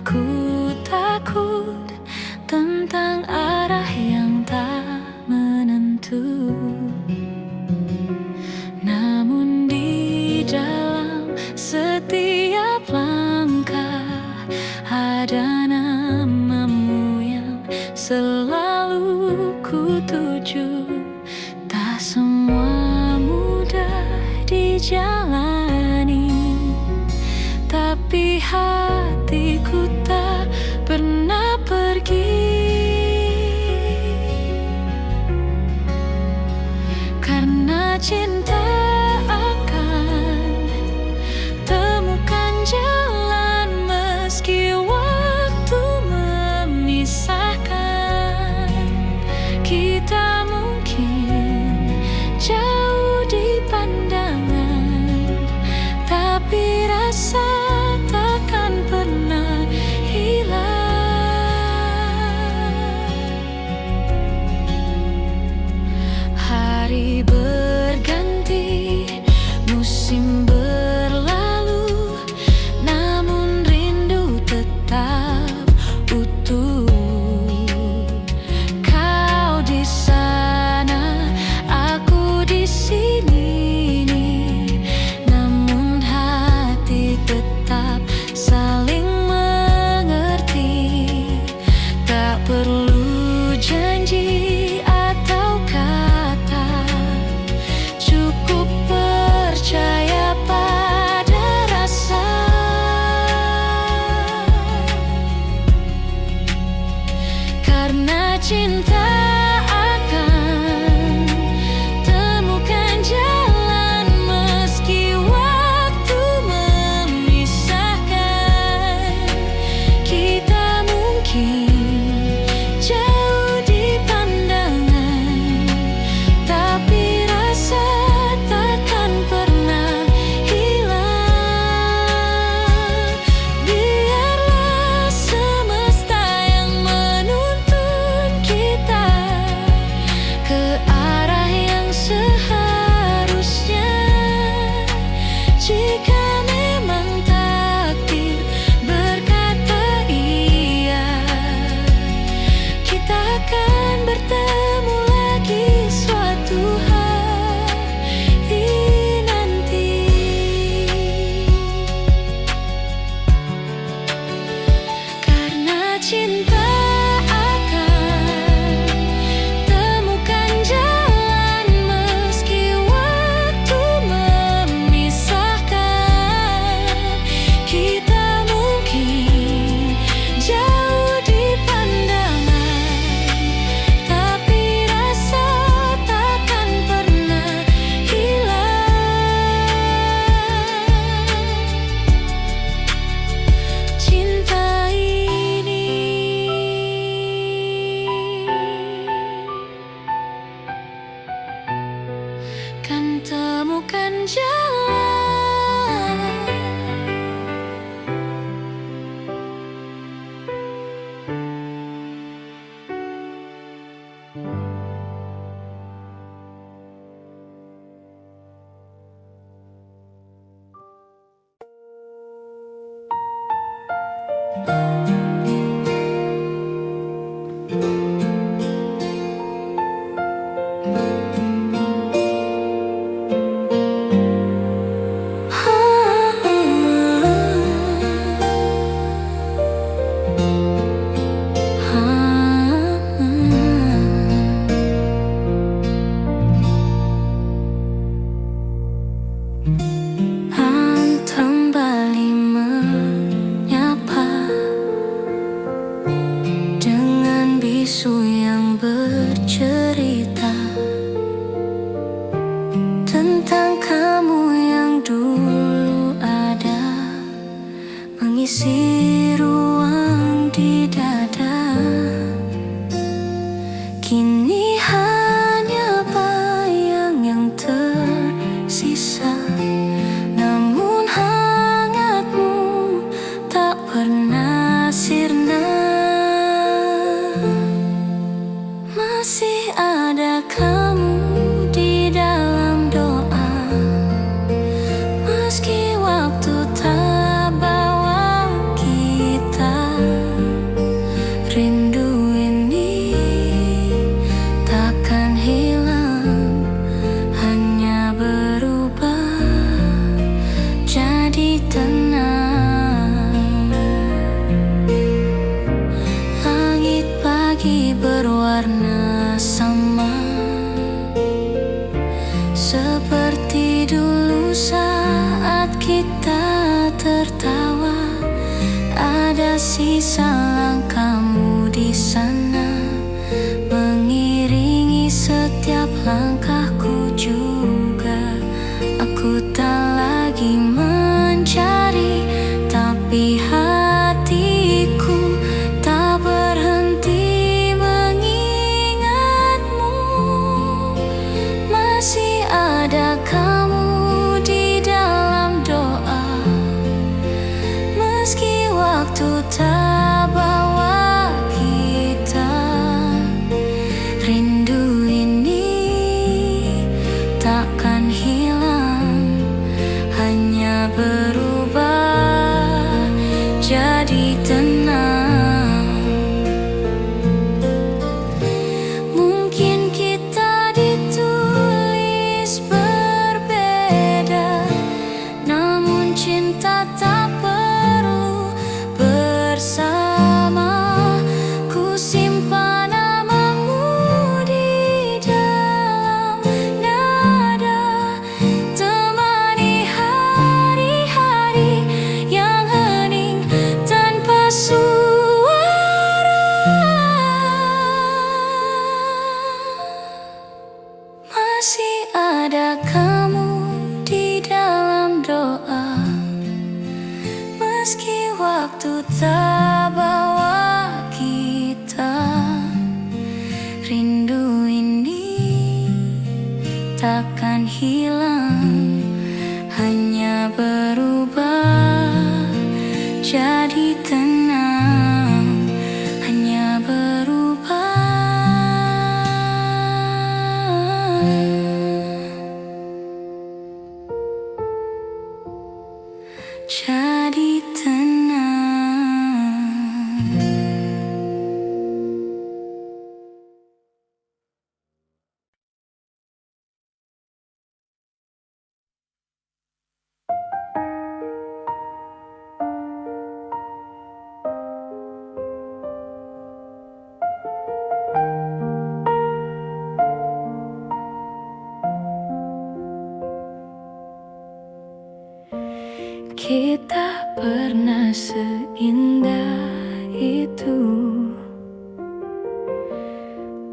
Aku takut tentang arah yang tak menentu. Namun di dalam setiap langkah ada namamu yang selalu ku tuju. Tak semua mudah dijalani, tapi hatiku tak pernah pergi. Karena cinta akan temukan jalan meski waktu memisahkan. Kita mungkin jauh di pandangan, tapi rasa takkan pernah hilang. Hari berganti, musim berlalu, namun rindu tetap utuh. Kau di sana, aku di sini, namun hati tetap saling mengerti. Tak perlu janji atau kata, cukup percaya pada rasa. Karena cinta akan temukan jalan meski waktu memisahkan. Kita mungkin jauh di pandangan, tapi rasa takkan pernah hilang. Biarlah semesta yang menuntun kita ke arah yang seharusnya. Jika memang takdir berkata iya, kita akan bertemu lagi suatu hari nanti. Karena cinta akan temukan jalan meski waktu memisahkan. Kita mungkin jauh di pandangan, tapi rasa takkan pernah hilang. Cinta ini kan temukan jalan. Hantam balik menyapa dengan bisu yang bercerita tentang kamu yang dulu ada, mengisi ruang di dada. Kini hanya bayang yang tersisa, namun hangatmu tak pernah sirna. Masih ada kamu di dalam doa, meski waktu tak bawa kita. berwarna sama, seperti dulu saat kita tertawa. Ada sisa langkahmu di sana, mengiringi setiap langkahku juga. Aku tak lagi mencari, tapi hatiku tak berhenti mengingatmu. Masih ada kamu di dalam doa, meski waktu tak bawa kita. Rindu ini takkan hilang, hanya berubah jadi tenang. Mungkin kita ditulis berbeda, namun cinta tak perlu bersama. Ku simpan namamu di dalam nada, temani hari-hari yang hening tanpa suara. Masih ada kamu di dalam doa, meski waktu tak bawa kita. Rindu ini takkan hilang, hanya berubah jadi tenang. Hanya berubah jadi tenang. Kita pernah seindah itu,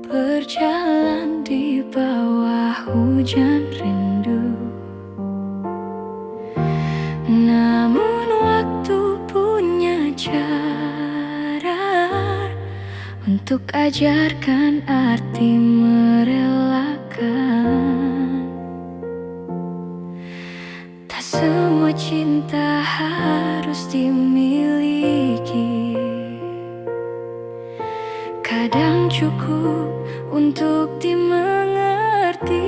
berjalan di bawah hujan rindu. Namun waktu punya cara untuk ajarkan arti merelakan. Semua cinta harus dimiliki, kadang cukup untuk dimengerti.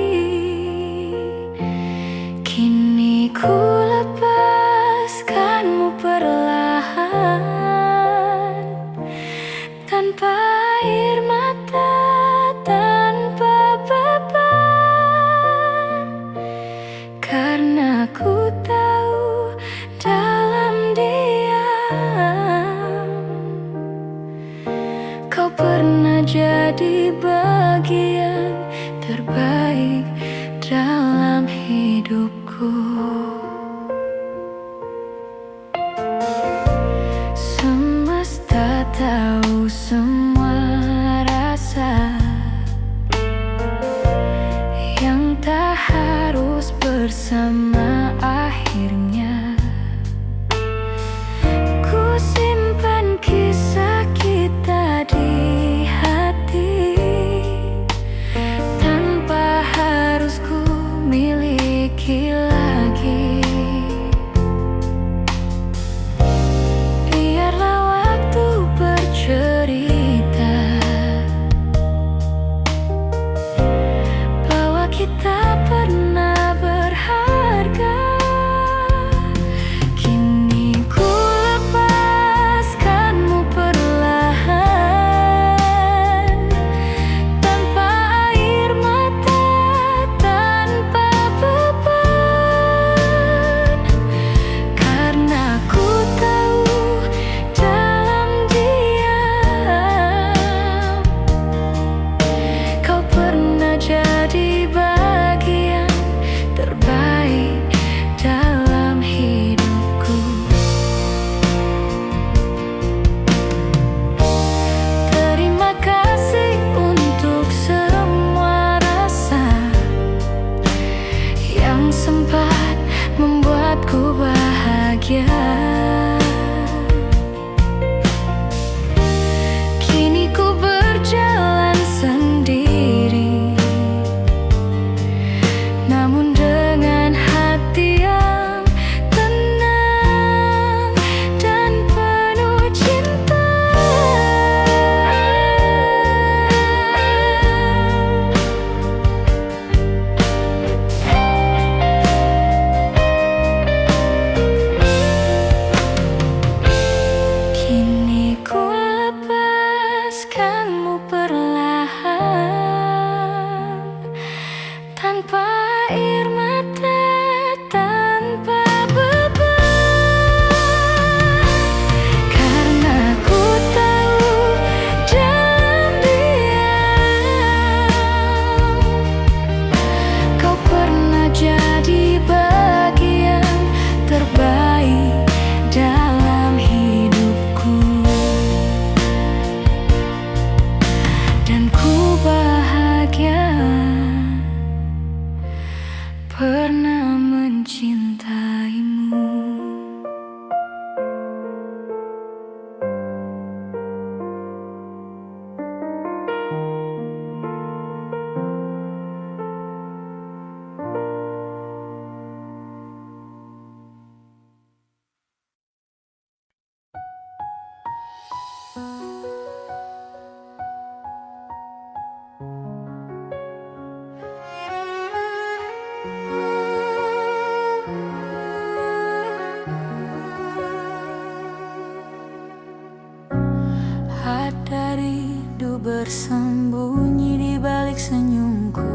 Kini ku lepaskanmu perlahan, tanpa air mata, tanpa beban. Karena ku tahu dalam diam kau pernah jadi bagian terbaik dalam hidupku. Semesta tahu semua rasa yang tak harus bersama akhirnya. Ku simpan kisah kita di hati, tanpa harus ku miliki lagi. Biarlah waktu bercerita Ada rindu bersembunyi di balik senyumku.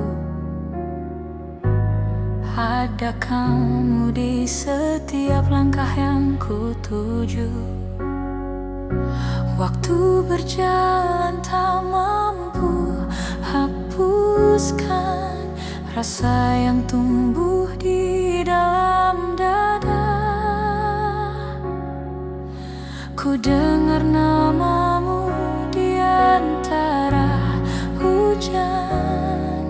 Ada kamu di setiap langkah yang ku tuju. Waktu berjalan tak mampu hapuskan rasa yang tumbuh di dalam dada. Ku dengar namamu di antara hujan,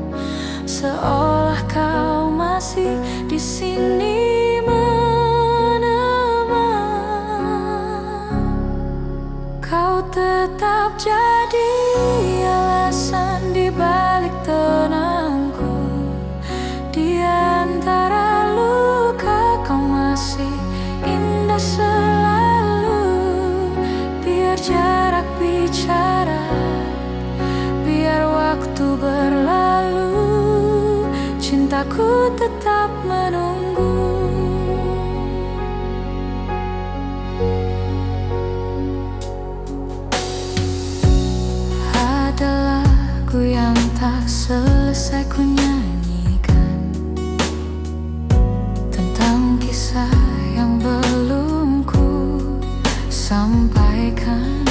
seolah kau masih di sini menemani. Kau tetap jadi alasan di balik tenangku. Di antara luka kau masih indah selalu. Biar jarak bicara, biar waktu berlalu, cintaku tetap menunggu. Ada lagu yang tak selesai ku nyanyikan, tentang kisah yang belum ku sampaikan.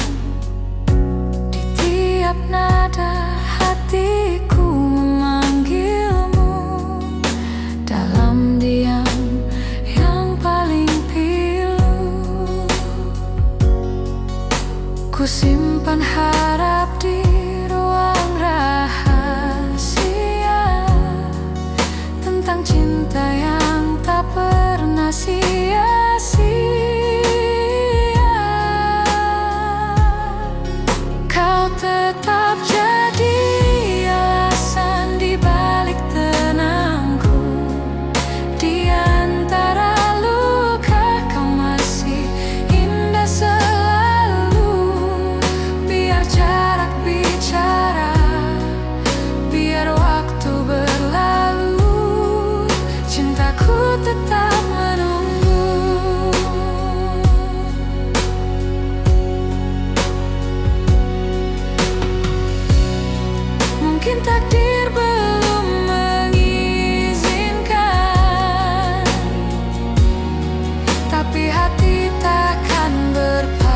Di tiap nada hatiku memanggilmu, dalam diam yang paling pilu. Ku simpan harap di ruang rahasia, tentang cinta yang tak pernah sia-sia. Kau tetap jadi alasan di balik tenangku. Di antara luka kau masih indah selalu. Biar jarak bicara, biar waktu berlalu, cintaku tetap menunggu. Mungkin takdir belum mengizinkan, tapi hati takkan berpaling.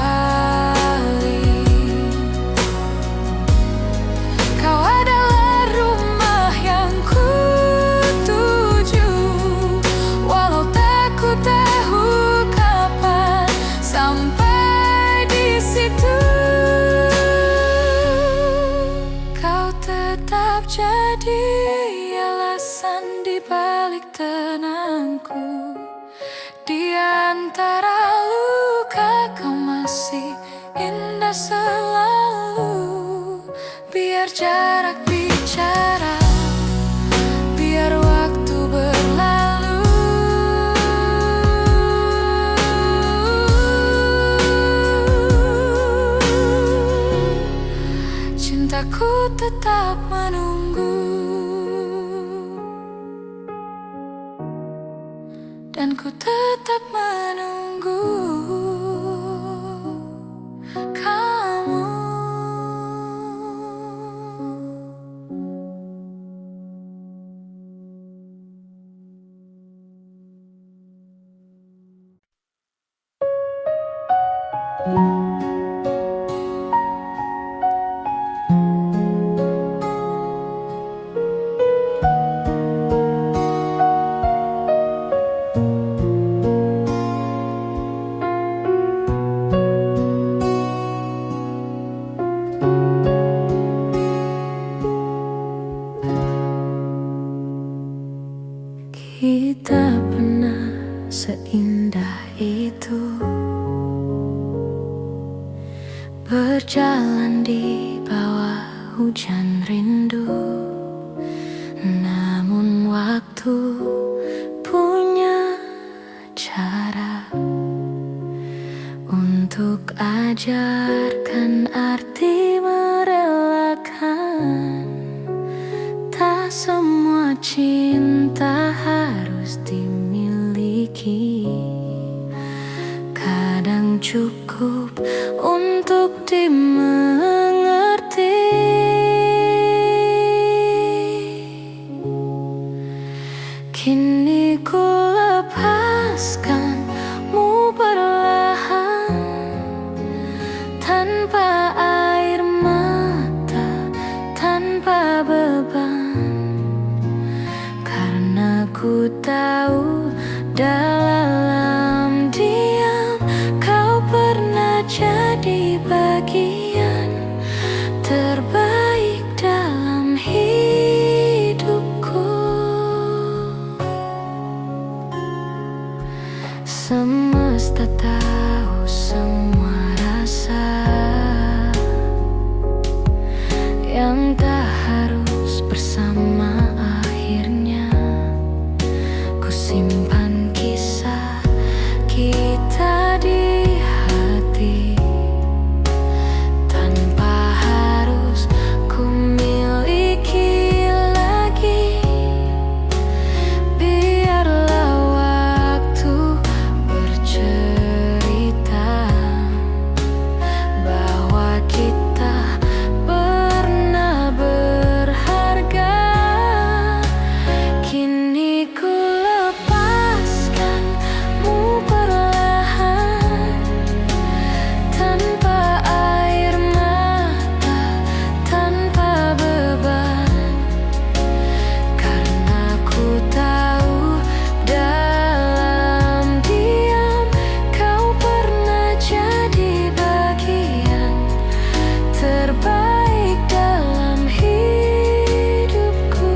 Kau adalah rumah yang ku tuju, walau tak ku tahu kapan sampai di situ. Kau tetap jadi alasan di balik tenangku. Di antara luka kau masih indah selalu. Biar jarak bicara, biar waktu berlalu, cintaku tetap menunggu. Dan ku tetap menunggu kamu. Kita pernah seindah itu, berjalan di bawah hujan rindu. Namun waktu punya cara untuk ajarkan Kan arti merelakan. Tak semua cinta harus dimiliki. Kadang cukup untuk dimengerti. Kini ku lepaskanmu perlahan, tanpa air mata, tanpa beban. Karena ku tahu dalam diam kau pernah jadi bagian terbaik dalam hidupku. Semesta tahu semua rasa yang tak harus bersama akhirnya. Ku simpan kisah kita di hati, tanpa harus ku miliki lagi. Biarlah waktu bercerita bahwa kita pernah berharga. Kini ku lepaskanmu perlahan, tanpa air mata, tanpa beban. Karena ku tahu dalam diam kau pernah jadi bagian terbaik dalam hidupku.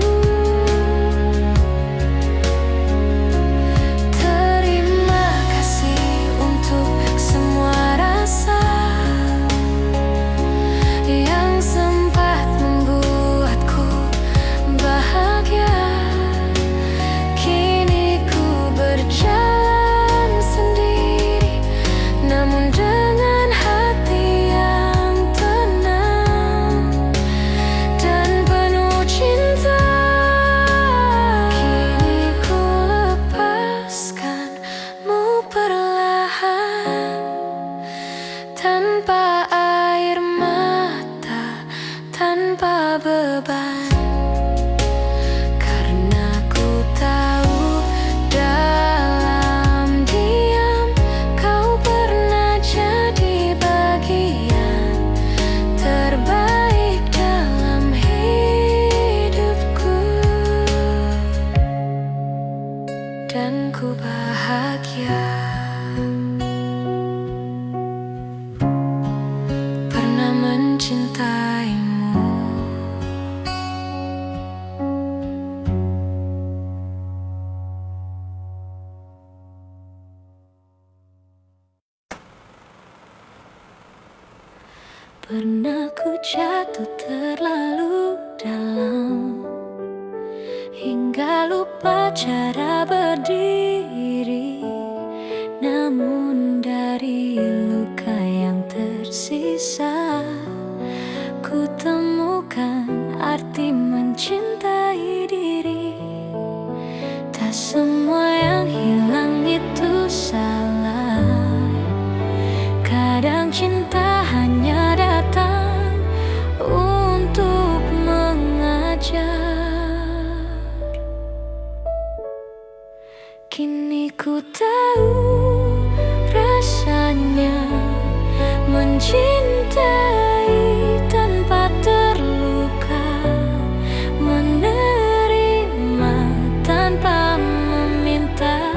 Terima kasih untuk semua rasa yang sempat membuatku bahagia. Kini ku berjalan sendiri, namun dengan hati yang tenang dan penuh cinta. Kini ku lepaskanmu perlahan, tanpa air mata, tanpa beban. Karena ku tahu dalam diam kau pernah jadi bagian terbaik dalam hidupku. Dan ku bahagia pernah mencintaimu. Pernah ku jatuh terlalu dalam, hingga lupa cara berdiri. Namun dari luka yang tersisa, ku temukan arti mencintai diri. Tak semua yang hilang itu salah. Kadang cinta hanya datang untuk mengajar. Kini ku tahu rasanya mencintai tanpa terluka, menerima tanpa meminta,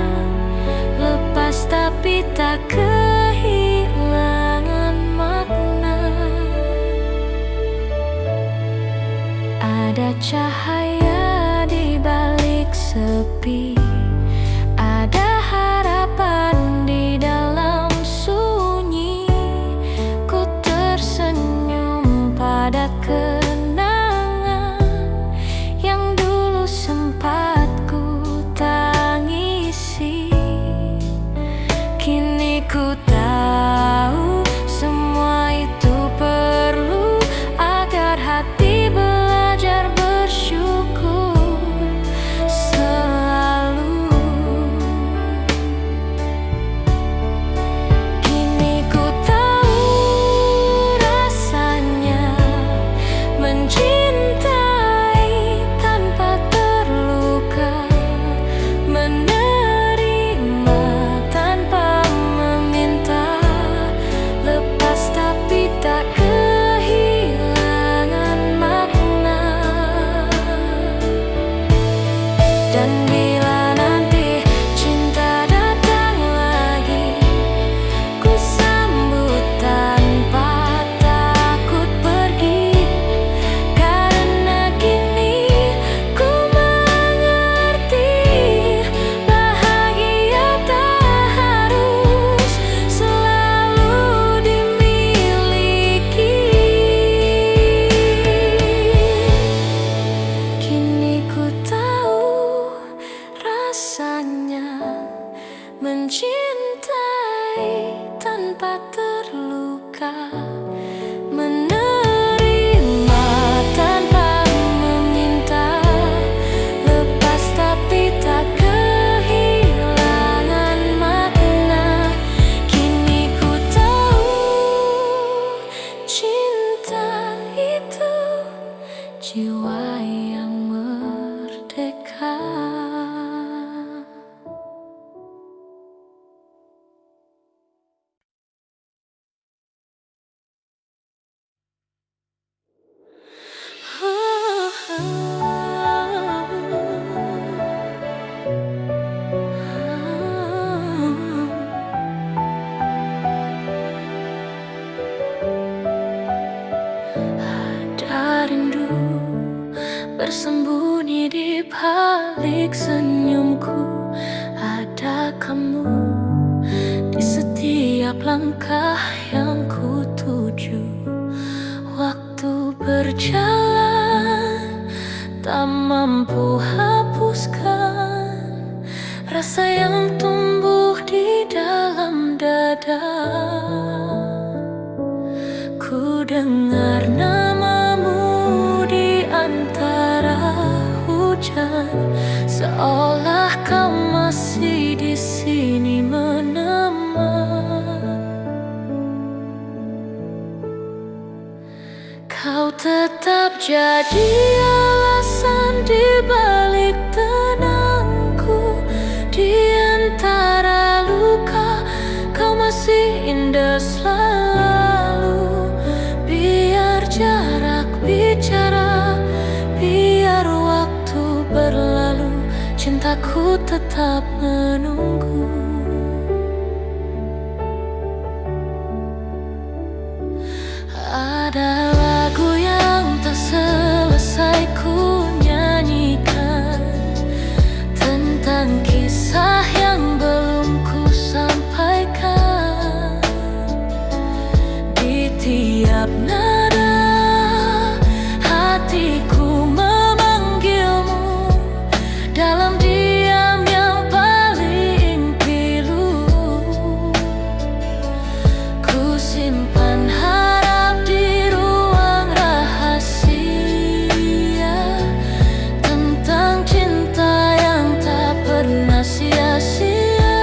lepas tapi tak kehilangan makna. Ada cahaya di balik sepi, ada harapan di dalam sunyi. Ku tersenyum pada kenangan yang dulu sempat ku tangisi. Kini ku tahu semua itu jiwa yang merdeka. Ada rindu bersembunyi di balik senyumku. Ada kamu di setiap langkah yang ku tuju. Waktu berjalan tak mampu hapuskan rasa yang tumbuh di dalam dada. Ku dengar namamu di antara hujan, seolah kau masih di sini menemani. Kau tetap jadi alasan di balik tenangku. Di antara luka, kau masih indah selalu. Biar jarak bicara, biar waktu berlalu, cintaku tetap menunggu. Ada lagu yang tak selesai ku nyanyikan, tentang kisah yang belum ku sampaikan. Di tiap nada hatiku memanggilmu, dalam diam yang paling pilu. Ku simpan harap di ruang rahasia, tentang cinta yang tak pernah sia-sia.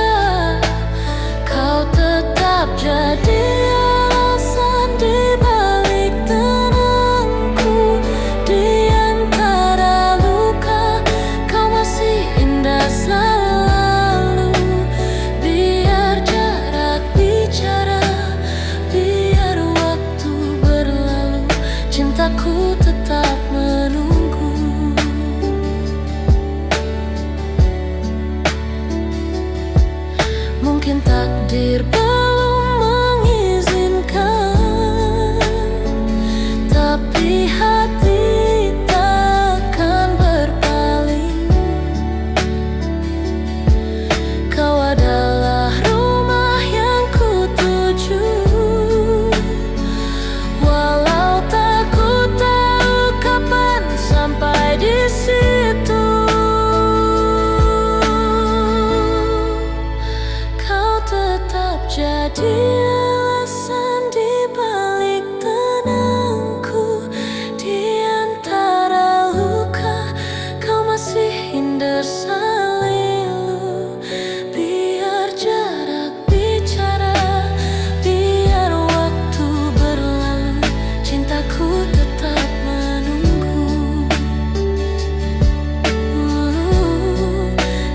Kau tetap jadi alasan di balik tenangku. Di antara luka, kau masih indah selalu. Biar jarak bicara, biar waktu berlalu, cintaku tetap menunggu. Mungkin takdir belum mengizinkan, tapi hati takkan berpaling. Kau adalah rumah yang ku tuju, walau tak ku tahu kapan sampai di situ. Kau tetap jadi alasan di balik tenangku. Di antara luka, kau masih indah selalu. Biar jarak bicara, biar waktu berlalu, cintaku tetap menunggu.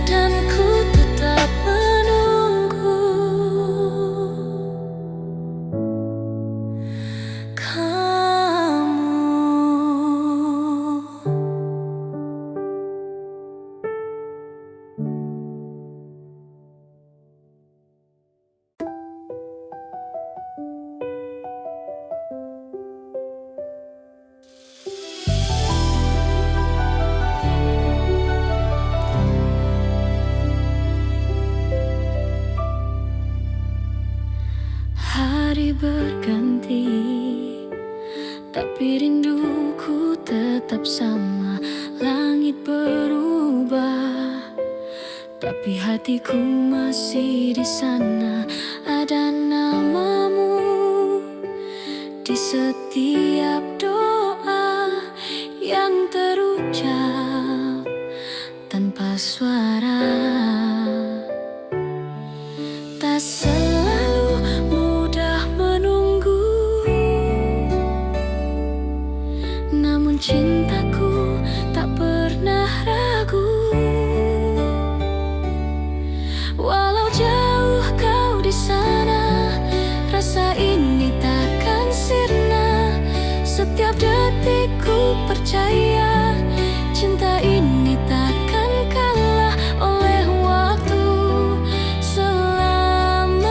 Dan ku tetap menunggu kamu. Hari berganti, tapi rinduku tetap sama. Langit berubah, tapi hatiku masih di sana. Ada namamu di setiap doa yang terucap tanpa suara. Tak selalu mudah menunggu, namun cintaku Setiap detik ku percaya cinta ini takkan kalah oleh waktu selamanya.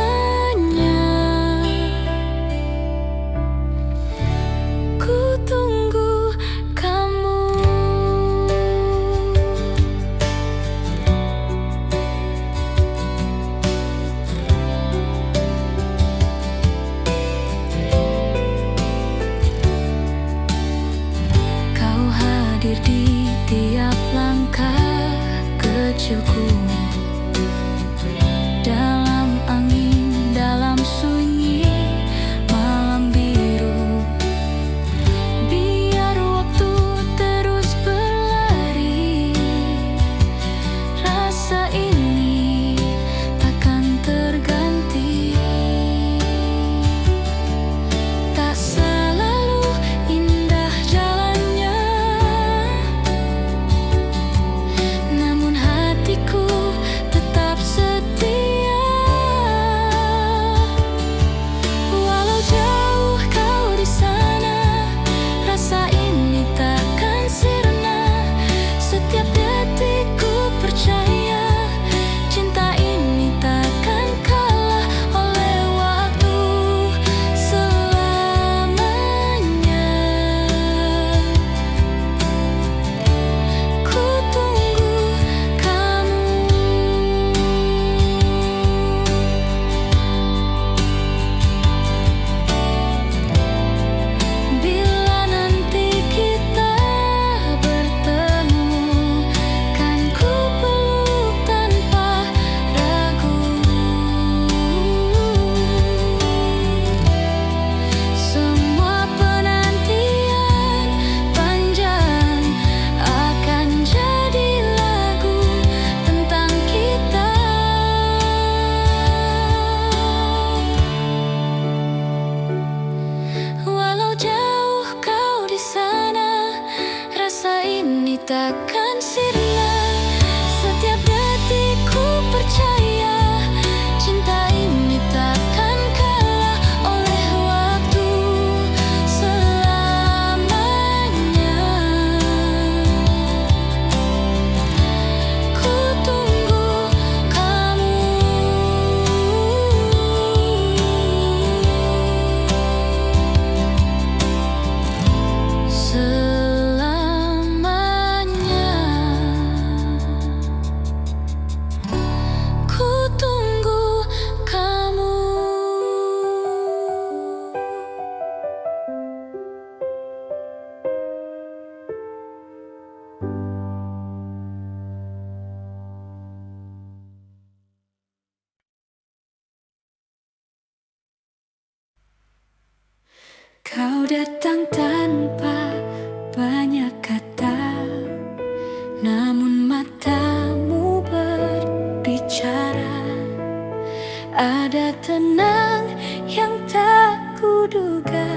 Ku tunggu kamu. Kau hadir di tiap langkah kecilku, dalam angin, dalam sunyi malam biru. Biar waktu terus berlari, rasa ini takkan terganti. Tak selalu indah jalannya, namun hatiku tetap setia. Walau jauh kau di sana, rasa ini takkan sirna. Setiap detik ku percaya cinta ini takkan kalah oleh waktu selamanya. Ku tunggu kamu. Bila nanti kita bertemu, kan ku peluk tanpa ragu. Semua penantian panjang akan jadi lagu tentang kita. Walau jauh kau di sana, rasa ini takkan sirna. Setiap detik ku percaya cinta ini takkan kalah oleh waktu selamanya. Ku tunggu kamu. Selamanya ku tunggu kamu. Kau datang tanpa banyak kata, namun matamu berbicara. Ada tenang yang tak kuduga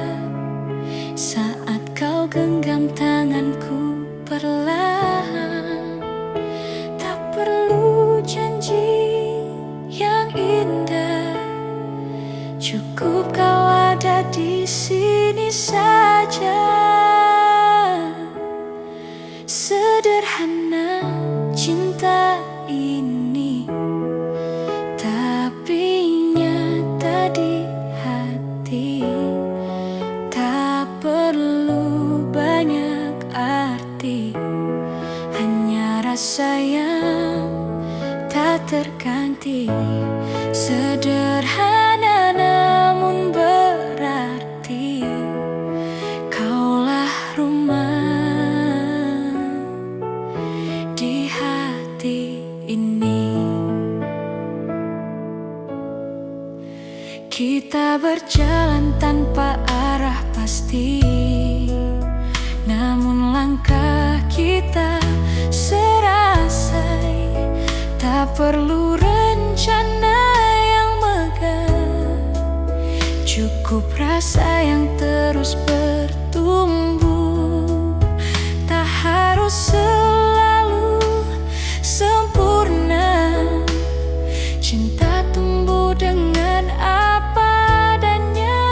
saat kau genggam tanganku perlahan. Tak perlu janji yang indah, cukup kau ada di sini saja. Sederhana cinta ini, tapi nyata di hati. Tak perlu banyak arti, hanya rasa yang tak terganti. Sederhana namun berarti, kaulah rumah di hati ini. Kita berjalan tanpa arah pasti, namun langkah kita serasai. Tak perlu rencana yang megah, cukup rasa yang terus bertumbuh. Tak harus selalu sempurna, cinta tumbuh dengan apa adanya.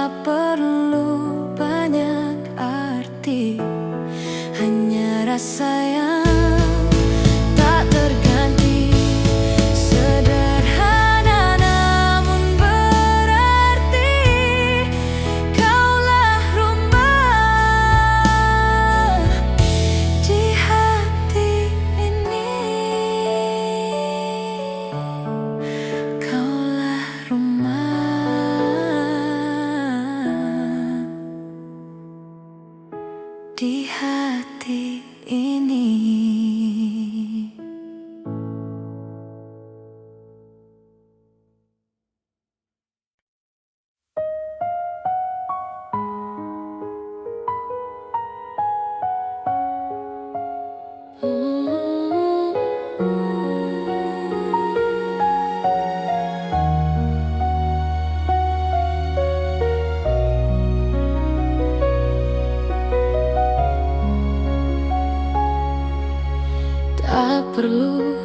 tak perlu banyak arti, hanya rasa yang tak terganti. Sederhana namun berarti, kaulah rumah di hati ini. Kaulah rumah di hati ini. Tak perlu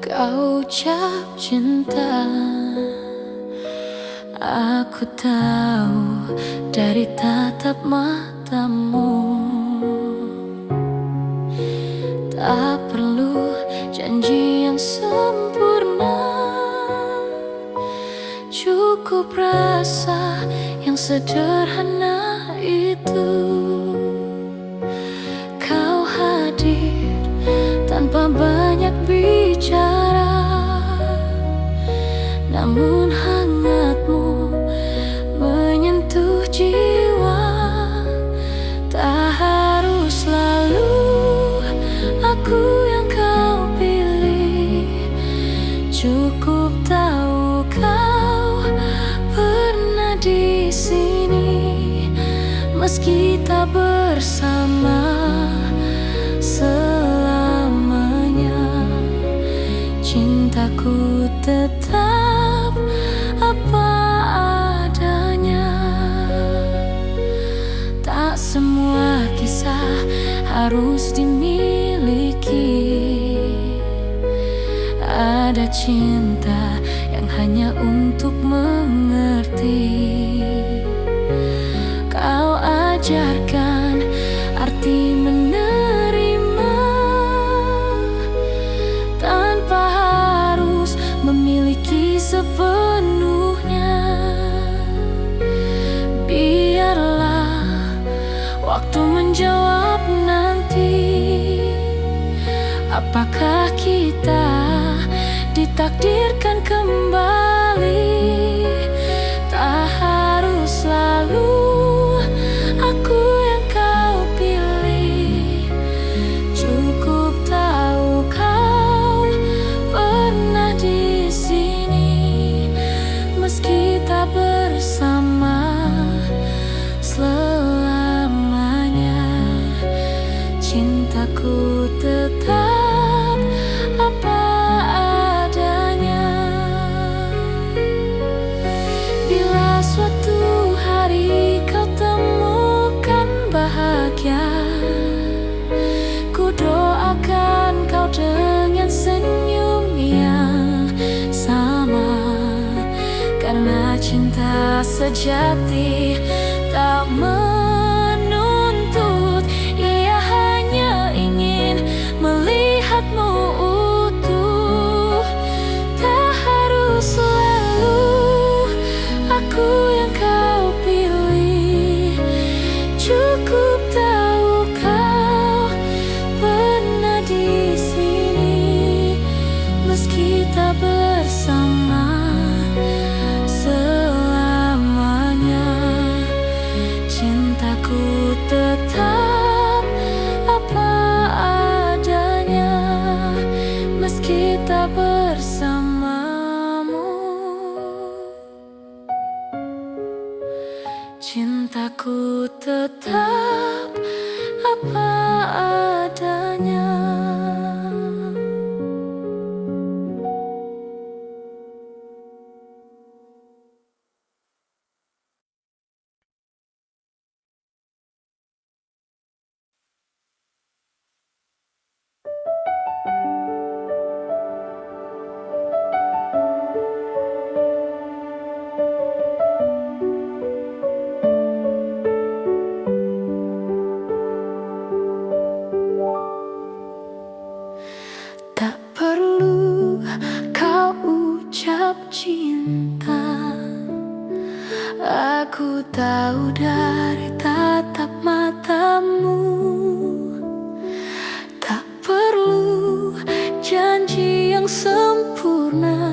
kau ucap cinta, aku tahu dari tatap matamu. Tak perlu janji yang sempurna, cukup rasa yang sederhana itu. Kau hadir tanpa banyak bicara, namun hangatmu menyentuh jiwa. Tak harus selalu aku yang kau pilih, cukup tahu kau pernah di sini. Meski tak bersama selamanya, cintaku tetap apa adanya. Tak semua kisah harus dimiliki, ada cinta yang hanya untuk mengerti. Kau ajarkan arti menerima, tanpa harus memiliki sepenuhnya. Biarlah waktu menjawab nanti, apakah kita ditakdirkan kembali. Tak harus selalu aku yang kau pilih, cukup tahu kau pernah di sini. Meski tak bersama selamanya, cintaku tetap apa adanya. Bila suatu hari kau temukan bahagia, ku doakan kau dengan senyum yang sama. Karena cinta sejati tak menuntut, ia hanya ingin melihatmu utuh. Tak harus selalu aku yang kau pilih, cukup tahu kau pernah di sini. Meski tak bersama selamanya, cintaku tetap apa adanya. Meski tak bersamamu, cintaku tetap apa adanya. Aku tahu dari tatap matamu, tak perlu janji yang sempurna,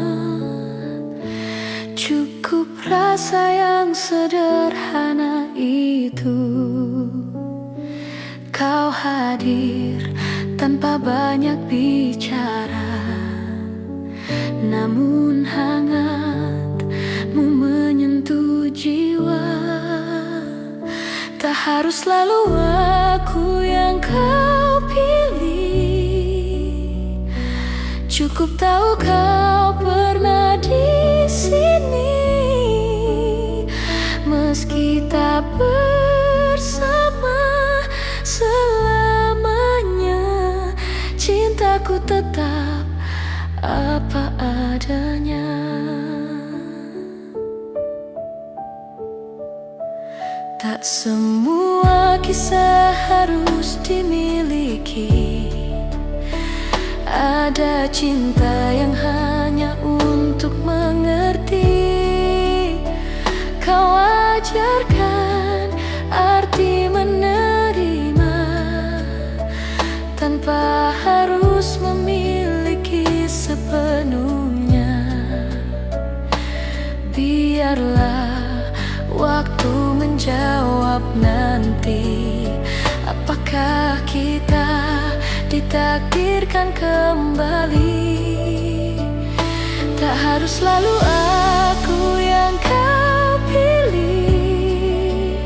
cukup rasa yang sederhana itu. Kau hadir tanpa banyak bicara, namun hangatmu menyentuh jiwa. Tak harus selalu aku yang kau pilih, cukup tahu kau pernah di sini. Meski tak bersama selamanya, cintaku tetap apa adanya. Tak semua kisah harus dimiliki. Ada cinta yang hanya untuk mengerti. Kau ajarkan arti menerima, tanpa harus memiliki sepenuhnya. Biarlah waktu menjawab nanti, apakah kita ditakdirkan kembali. Tak harus selalu aku yang kau pilih,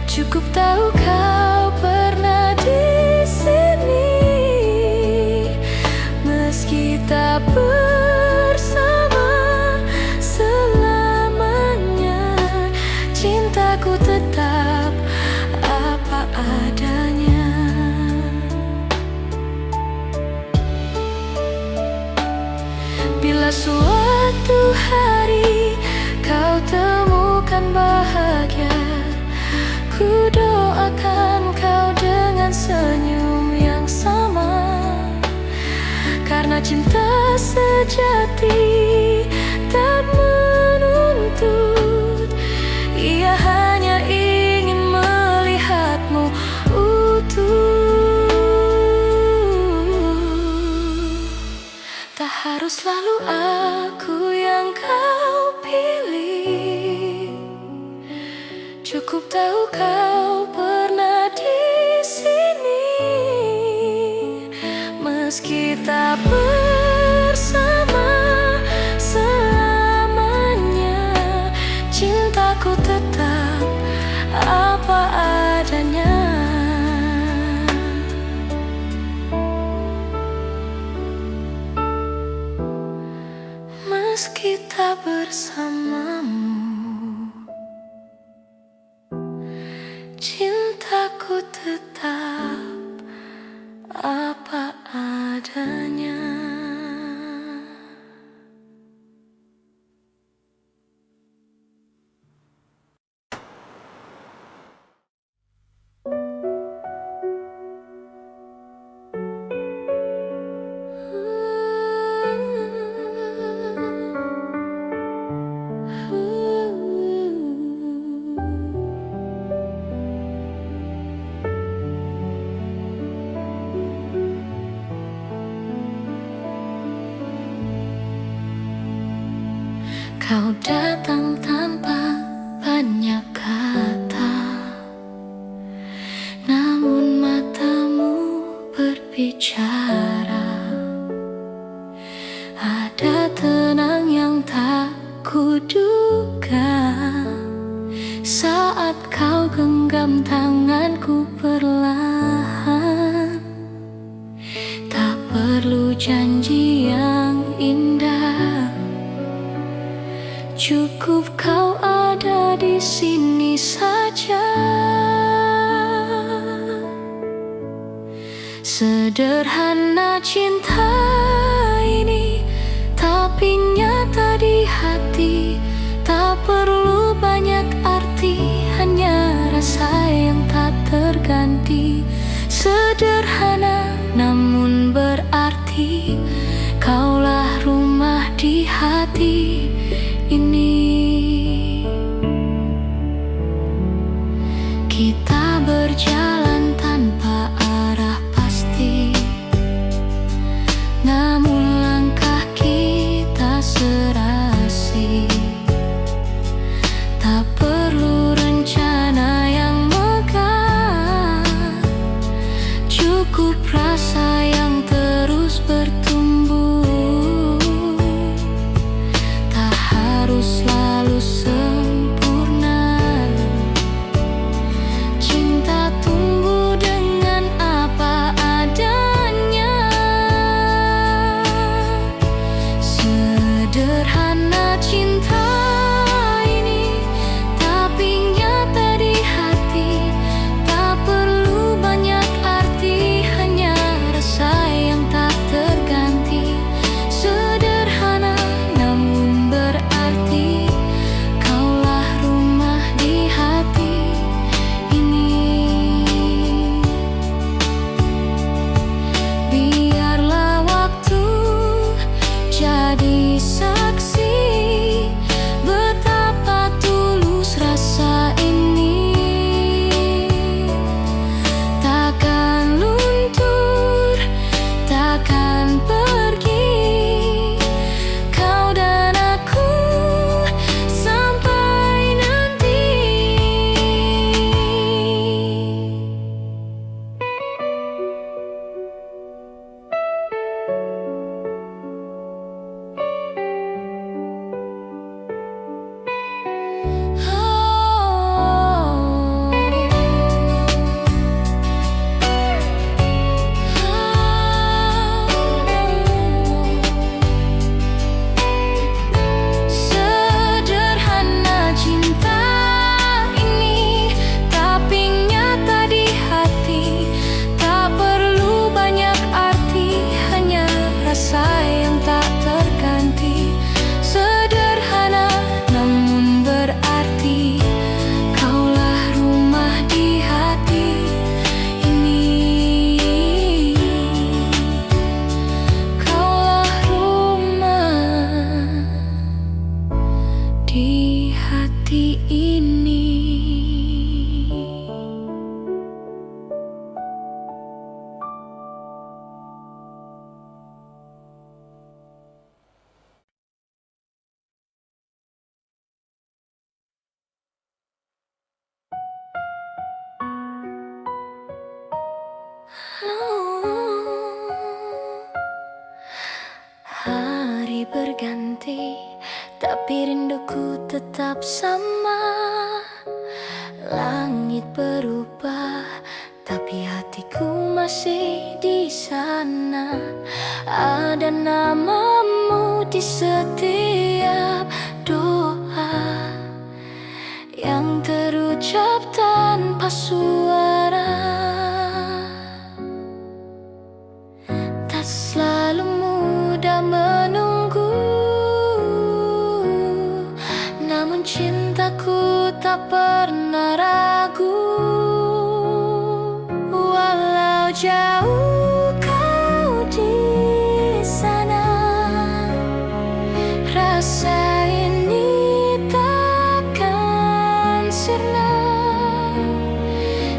cukup tahu kau pernah di sini. Meski tak bersama selamanya, cintaku tetap apa adanya. Bila suatu hari kau temukan bahagia, ku doakan kau dengan senyum yang sama. Karena cinta sejati tak menuntut, ia hanya ingin melihatmu utuh. Tak harus selalu aku yang kau pilih, cukup tahu kau pernah di sini. Meski tak bersama selamanya, cintaku tetap apa adanya. Meski tak bersamamu, cintaku tetap apa adanya. Kau datang tanpa banyak kata, namun matamu berbicara. Ada tenang yang tak kuduga saat kau genggam tanganku perlahan. Tak perlu janji yang indah, cukup kau ada di sini saja. Sederhana cinta ini, tapi nyata di hati. Tak perlu banyak arti, hanya rasa yang tak terganti. Sederhana namun berarti, kaulah rumah di hati ini. Kita berjalan tanpa arah pasti, namun langkah kita serasi. Tak perlu rencana yang megah, cukup rasa yang terus bertumbuh. Tak harus selalu sempurna, cinta tumbuh dengan apa adanya. Sederhana cinta ini, tapi nyata di hati. Tak perlu banyak arti, hanya rasa yang tak terganti. Sederhana namun berarti, kaulah rumah di hati ini. Biarlah waktu jadi saksi betapa tulus rasa ini. Takkan luntur, takkan pergi, kau dan aku sampai nanti. Sederhana cinta ini, tapi nyata di hati. Tak perlu banyak arti, hanya rasa yang tak terganti. Sederhana namun berarti, kaulah rumah di hati ini. Kaulah rumah di hati ini. Hari berganti, tapi rinduku tetap sama. Langit berubah, tapi hatiku masih di sana. Ada namamu di setiap doa yang terucap tanpa suara. Tak selalu mudah menunggu, namun cintaku tak pernah ragu. Walau jauh kau di sana, rasa ini takkan sirna.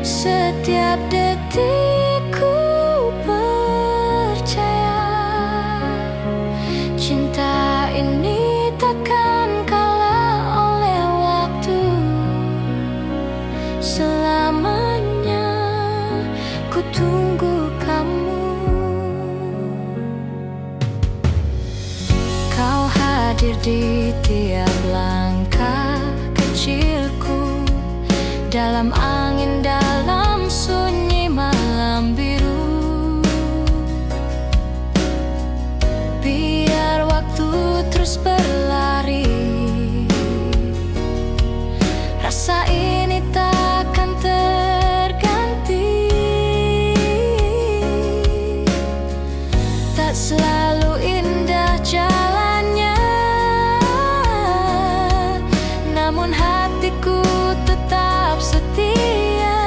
Setiap detikku percaya, cinta ini takkan kalah oleh waktu. Selamanya ku tunggu kamu. Kau hadir di tiap langkah kecilku, dalam angin, dalam sunyi malam biru. Biar waktu terus berlari, rasa ini takkan terganti. Tak selalu indah jalannya, namun hatiku tetap setia.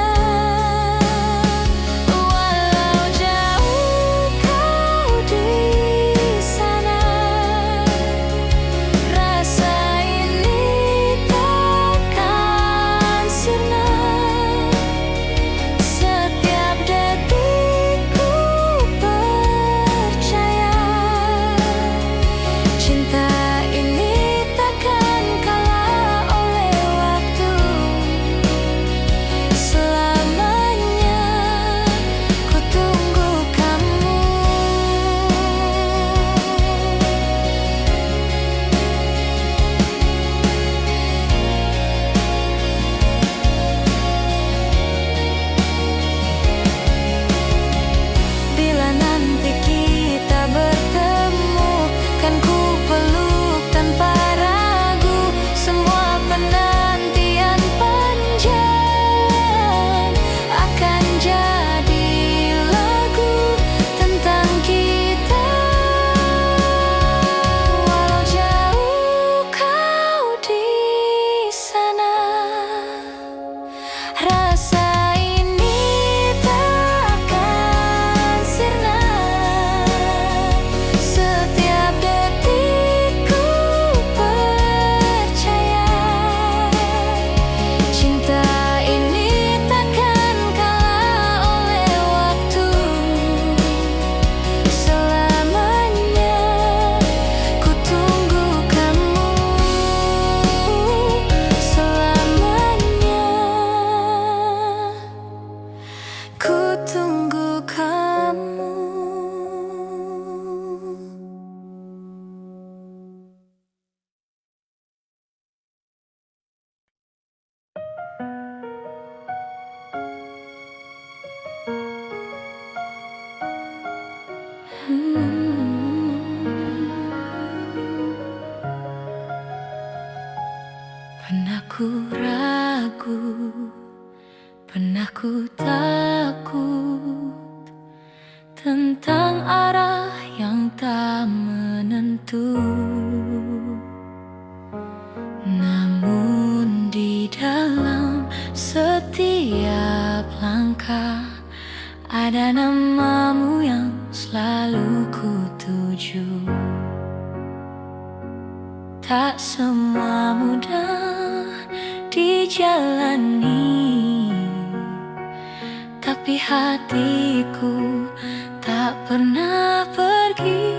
aku, pernah ku takut tentang arah yang tak menentu. Namun di dalam setiap langkah ada namamu yang selalu ku tuju. Tak semua mudah dijalani, tapi hatiku tak pernah pergi.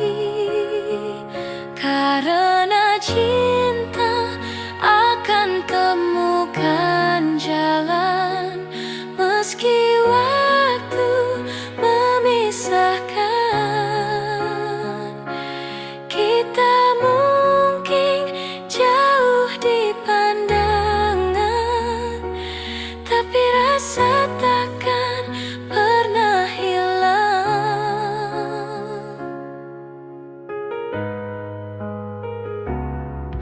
Karena cinta akan temukan jalan, meski waktu memisahkan. Kita mungkin jauh di pandangan, tapi rasa takkan pernah hilang.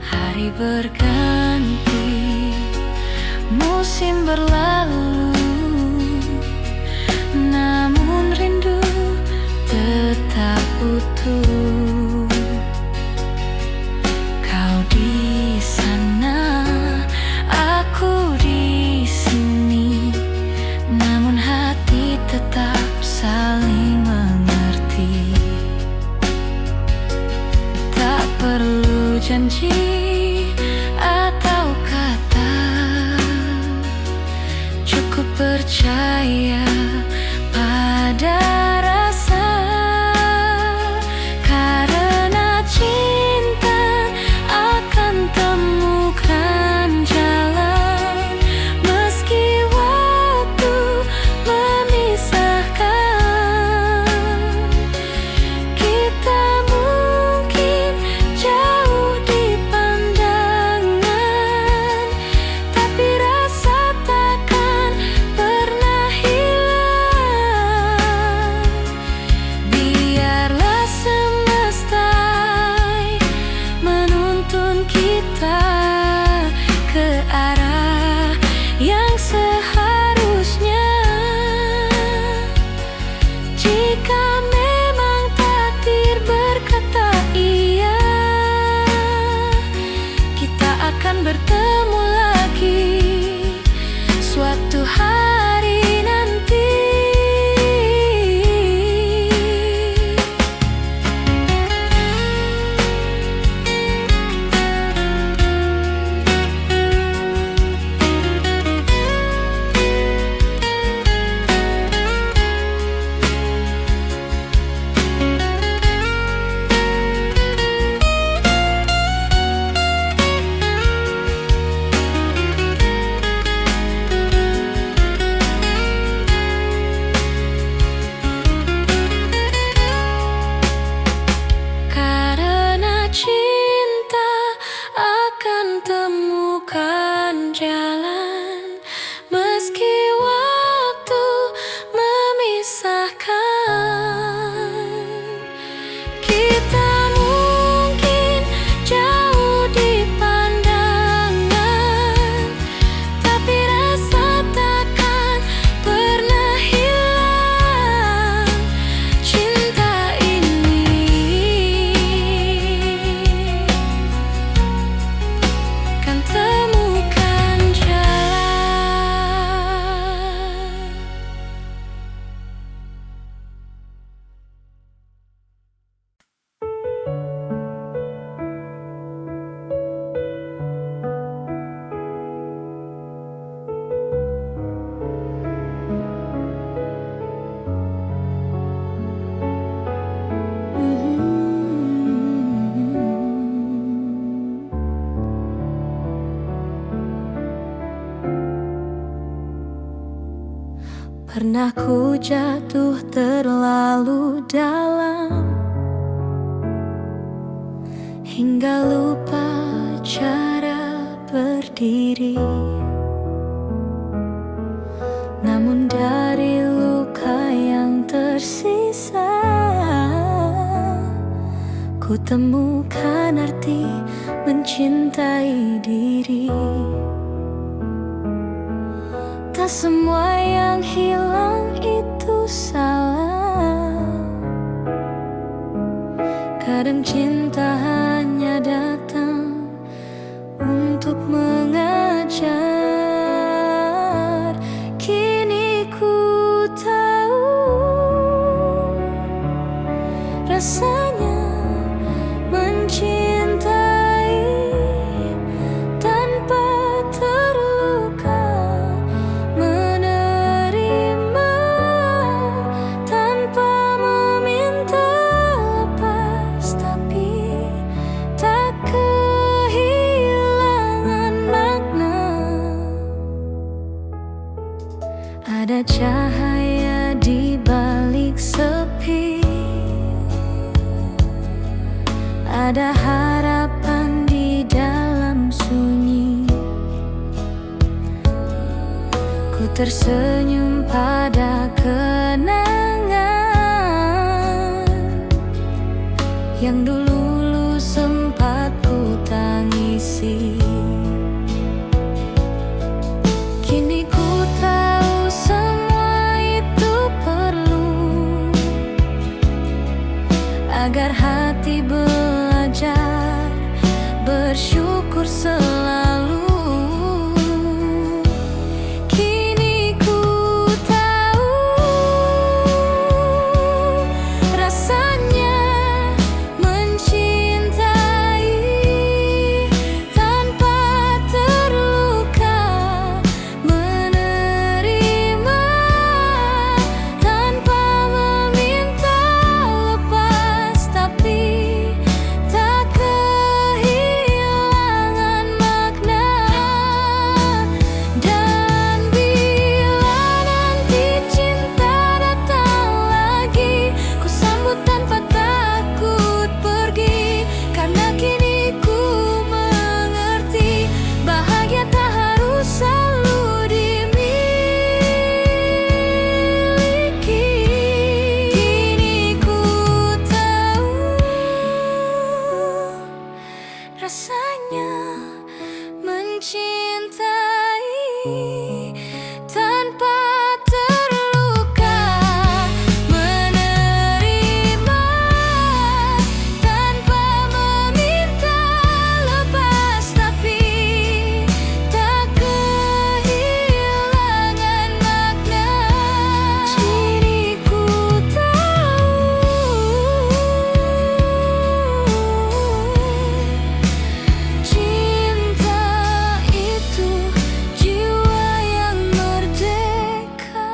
Hari berganti, musim berlalu, namun rindu tetap utuh. Kau di sana, aku di sini, namun hati tetap saling mengerti. Tak perlu janji atau kata, cukup percaya pada rasa. Karena cinta akan temukan jalan, meski waktu memisahkan. Kita mungkin jauh di pandangan, tapi rasa takkan pernah hilang. Biarlah semesta menuntun kita ke arah yang seharusnya. Jika memang takdir berkata iya, kita akan bertemu lagi suatu hari nanti. Karena cinta akan temukan jalan, meski waktu memisahkan. Kita mungkin jauh di pandangan, tapi rasa takkan pernah hilang. Cinta ini kan temukan jalan. Pernah ku jatuh terlalu dalam, hingga lupa cara berdiri. Namun dari luka yang tersisa, ku temukan arti mencintai diri. Tak semua yang hilang itu salah. Kadang cinta hanya datang untuk mengajar. Kini ku tahu rasanya mencintai tanpa terluka, menerima tanpa meminta lepas, tapi tak kehilangan makna. Ada cahaya di balik sepi, ada harapan di dalam sunyi. Ku tersenyum pada kenangan yang dulu sempat ku tangisi. Kini ku tahu semua itu perlu agar hati belajar bersyukur selalu. Kini ku tahu rasanya mencintai tanpa terluka, menerima tanpa meminta lepas, tapi tak kehilangan makna. Dan bila nanti cinta datang lagi, ku sambut tanpa takut pergi, karena kini ku mengerti bahagia tak harus selalu dimiliki. Kini ku tahu rasanya mencintai tanpa terluka, menerima tanpa meminta lepas, tapi tak kehilangan makna. Kini ku tahu cinta itu jiwa yang merdeka.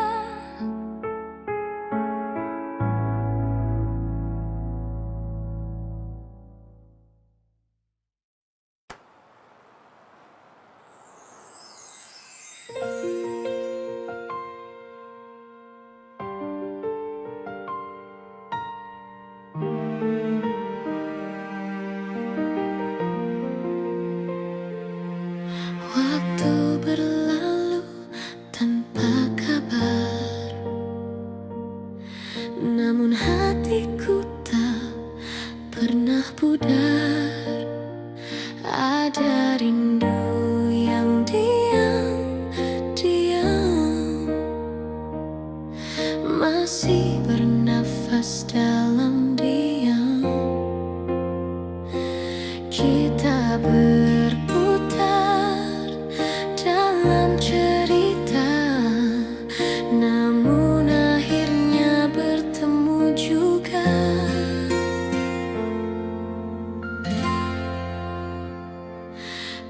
Waktu berlalu tanpa kabar, namun hatiku tak pernah pudar. Ada rindu yang diam-diam masih bernafas dalam diam. Kita berputar dalam cerita, namun akhirnya bertemu juga.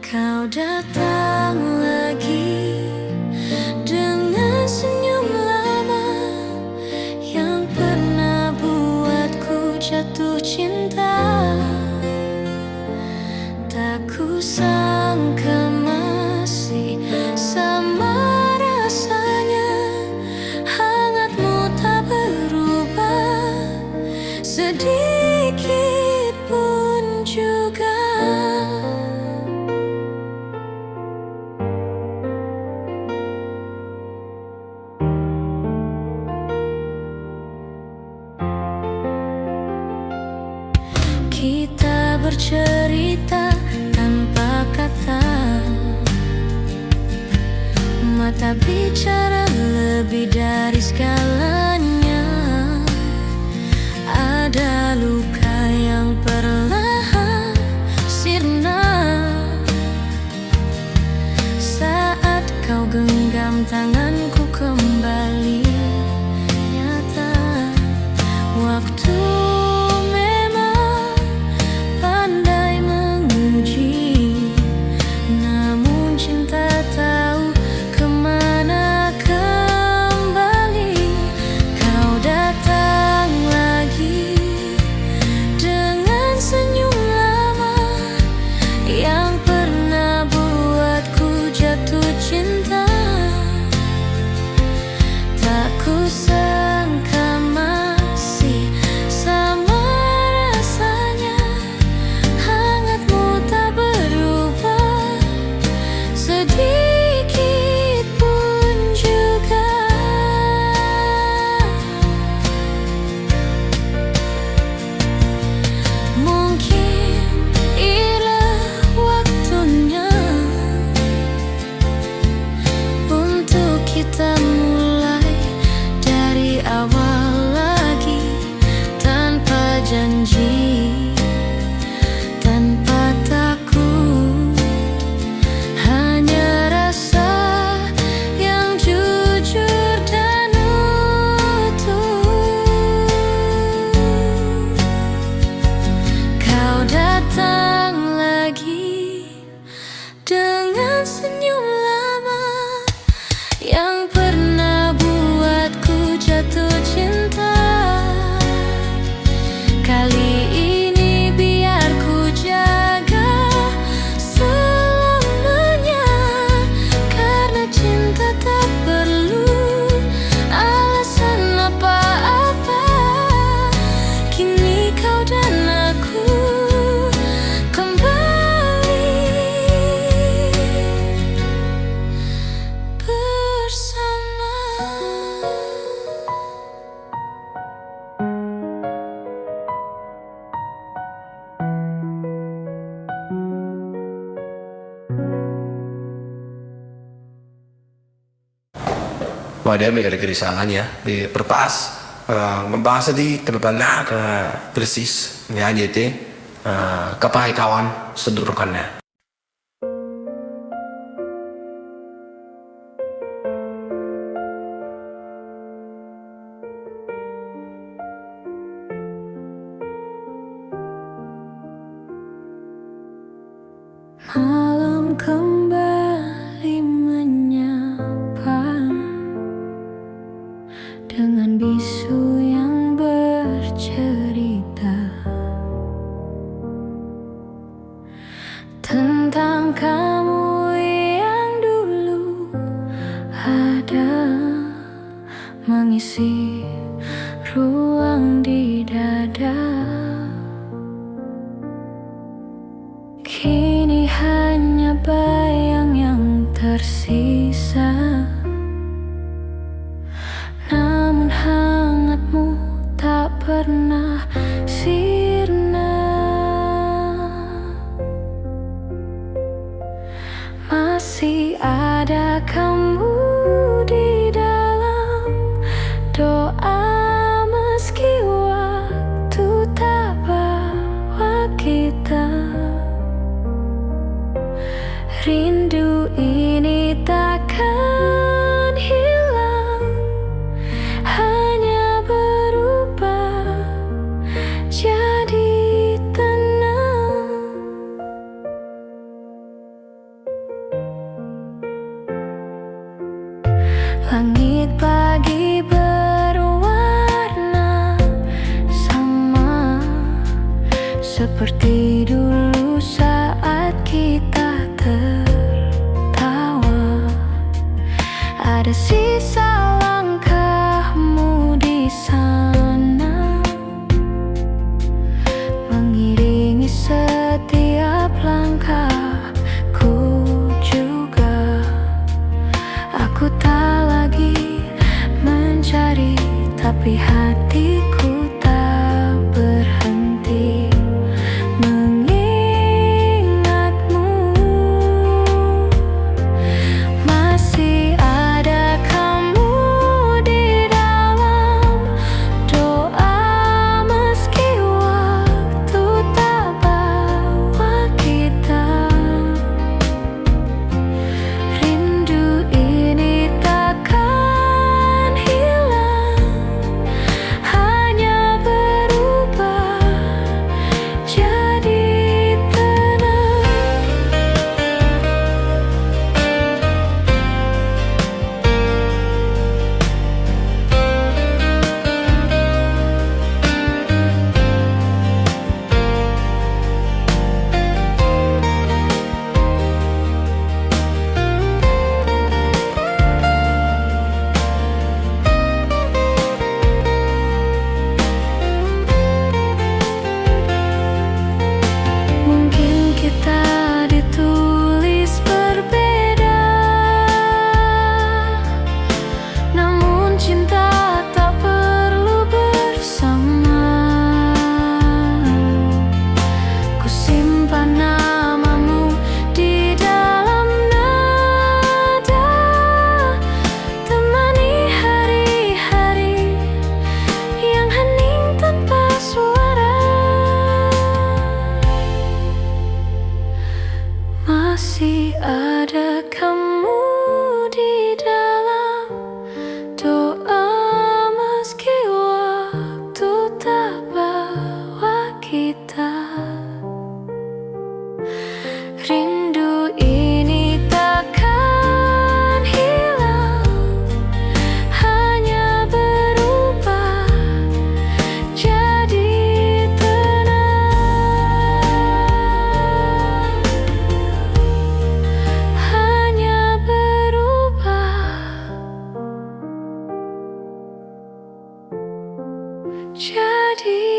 Kau datang lagi dengan senyum lama yang pernah buatku jatuh cinta. Tak kusangka masih sama rasanya, hangatmu tak berubah sedikit pun juga. Kita bercerita tanpa kata, mata bicara lebih dari segalanya. Ada luka yang perlahan sirna saat kau genggam tanganku kembali nyata. Waktu memang pandai menguji, namun cinta tahu kemana kembali. Kau datang lagi dengan senyum lama yang pernah buatku jatuh cinta. Tak kusangka masih sama rasanya, hangatmu tak berubah sedikit pun juga. Mungkin inilah waktunya untuk kita mulai dari awal lagi, tanpa janji, tanpa takut, hanya rasa yang jujur dan utuh. Kau datang lagi dengan senyum lama yang pernah buatku jatuh cinta. Kali ini biar ku jaga selamanya, karena cinta tak perlu alasan apa-apa. Kini kau dan aku kembali bersama. Wah, dia ada kerisangan ya di perpas membahas di terbalik ke persis nyanyi itu kepai kawan sedurkannya. Malam kembali menyapa dengan bisu yang bercerita tentang kamu yang dulu ada mengisi ruang di dada. Kini hanya bayang yang tersisa, namun hangatmu tak pernah sirna. Masih ada kamu di dalam doa, meski waktu tak bawa kita. Rindu ini takkan hilang, hanya berubah jadi tenang. Langit pagi berwarna sama seperti dulu saat kita tertawa. Ada sisa langkahmu di sana, mengiringi setiap langkahku juga. Aku tak lagi mencari, tapi hatiku tak berhenti mengingatmu. Masih jadi